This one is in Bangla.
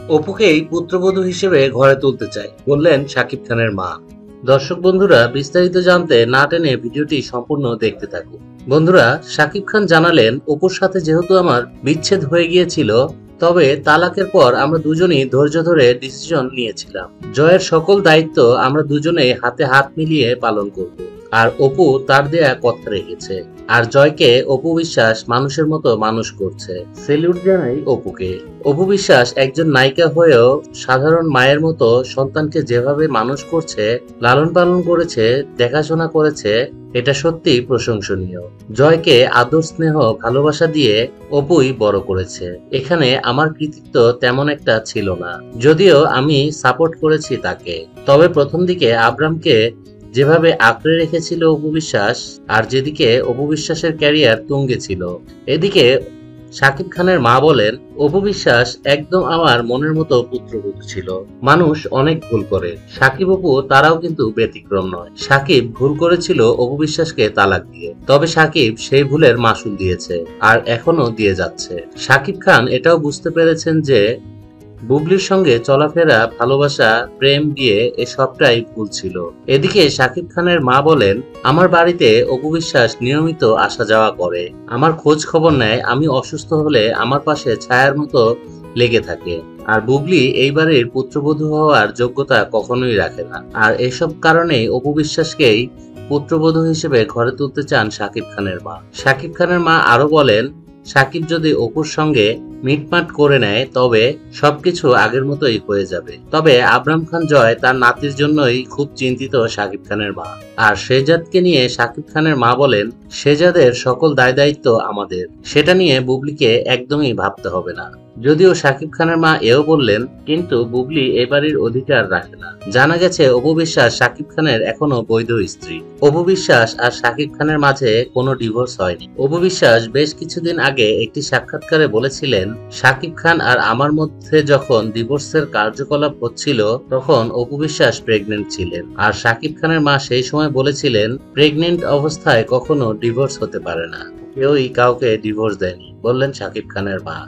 অপুকেই পুত্রবধূ হিসেবে ঘরে তুলতে চাই, বললেন শাকিব খানের মা। দর্শক বন্ধুরা, বিস্তারিত জানতে না টেনে ভিডিওটি সম্পূর্ণ দেখতে থাকুন। বন্ধুরা, শাকিব খান জানালেন, অপুর সাথে যেহেতু আমার বিচ্ছেদ হয়ে গিয়েছিল, তবে তালাকের পর আমরা দুজনেই ধৈর্য ধরে ডিসিশন নিয়েছিলাম। জয়ের সকল দায়িত্ব আমরা দুজনেই হাতে হাত মিলিয়ে পালন করব। আর অপু তার দেয়া কথা রেখেছে। আর জয়কে অপু বিশ্বাস মানুষের মতো মানুষ করছে। সেলিউট জানাই অপুকে। অপু বিশ্বাস একজন নায়িকা হয়েও সাধারণ মায়ের মতো সন্তানকে যেভাবে মানুষ করছে, লালন পালন করেছে, দেখাশোনা করেছে, এটা সত্যি প্রশংসনীয়। জয়কে আদর, স্নেহ, ভালোবাসা দিয়ে অপুই বড় করেছে। এখানে আমার কৃতিত্ব তেমন একটা ছিল না, যদিও আমি সাপোর্ট করেছি তাকে। তবে প্রথম দিকে আব্রামকে যেভাবে আঁকড়ে রেখেছিল অপু বিশ্বাস, আর যেদিকে অপু বিশ্বাসের ক্যারিয়ার তুঙ্গে ছিল, এদিকে শাকিব খানের মা বলেন, অপু বিশ্বাস একদম আমার মনের মতো পুত্রবধূ ছিল। মানুষ অনেক ভুল করে, সাকিব অপু তারাও কিন্তু ব্যতিক্রম নয়। সাকিব ভুল করেছিল অপু বিশ্বাসকে তালাক দিয়ে, তবে সাকিব সেই ভুলের মাসুল দিয়েছে, আর এখনো দিয়ে যাচ্ছে। শাকিব খান এটাও বুঝতে পেরেছেন যে বুবলির সঙ্গে চলাফেরা, ভালোবাসা, প্রেম, বিয়ে সবটাই ভুল ছিল। এদিকে শাকিব খানের মা বলেন, আমার বাড়িতে অপু বিশ্বাস নিয়মিত আসা যাওয়া করে, আমার খোঁজ খবর নেয়, আমি অসুস্থ হলে আমার পাশে ছায়ার মতো লেগে থাকে। আর বুবলি এই বাড়ির পুত্রবধূ হওয়ার যোগ্যতা কখনোই রাখে না। আর এসব কারণেই অপু বিশ্বাসকেই পুত্রবধূ হিসেবে ঘরে তুলতে চান শাকিব খানের মা। শাকিব খানের মা আরো বলেন, সাকিব যদি অপুর সঙ্গে মিটমাট করে নেয়, তবে সবকিছু আগের মতোই হয়ে যাবে। তবে আবরাম খান জয় তার নাতির জন্যই খুব চিন্তিত শাকিব খানের মা। আর শেহজাদকে নিয়ে শাকিব খানের মা বলেন, শেহজাদের সকল দায় দায়িত্ব আমাদের, সেটা নিয়ে বুবলিকে একদমই ভাবতে হবে না। যদিও শাকিব খানের মা এও বললেন, কিন্তু বুবলি এ বাড়ির অধিকার রাখে না। জানা গেছে অপু বিশ্বাস শাকিব খানের এখনো বৈধ স্ত্রী। অপু বিশ্বাস আর শাকিব খানের মাঝে কোনো ডিভোর্স হয়নি। অপু বিশ্বাস বেশ কিছুদিন আগে একটি সাক্ষাৎকারে বলেছিলেন, শাকিব খান আর আমার মধ্যে যখন ডিভোর্সের কার্যকলাপ হচ্ছিল, তখন অপু বিশ্বাস প্রেগনেন্ট ছিলেন। আর শাকিব খানের মা সেই সময় বলেছিলেন, প্রেগনেন্ট অবস্থায় কখনো ডিভোর্স হতে পারে না, কেউই কাউকে ডিভোর্স দেয়নি, বললেন শাকিব খানের মা।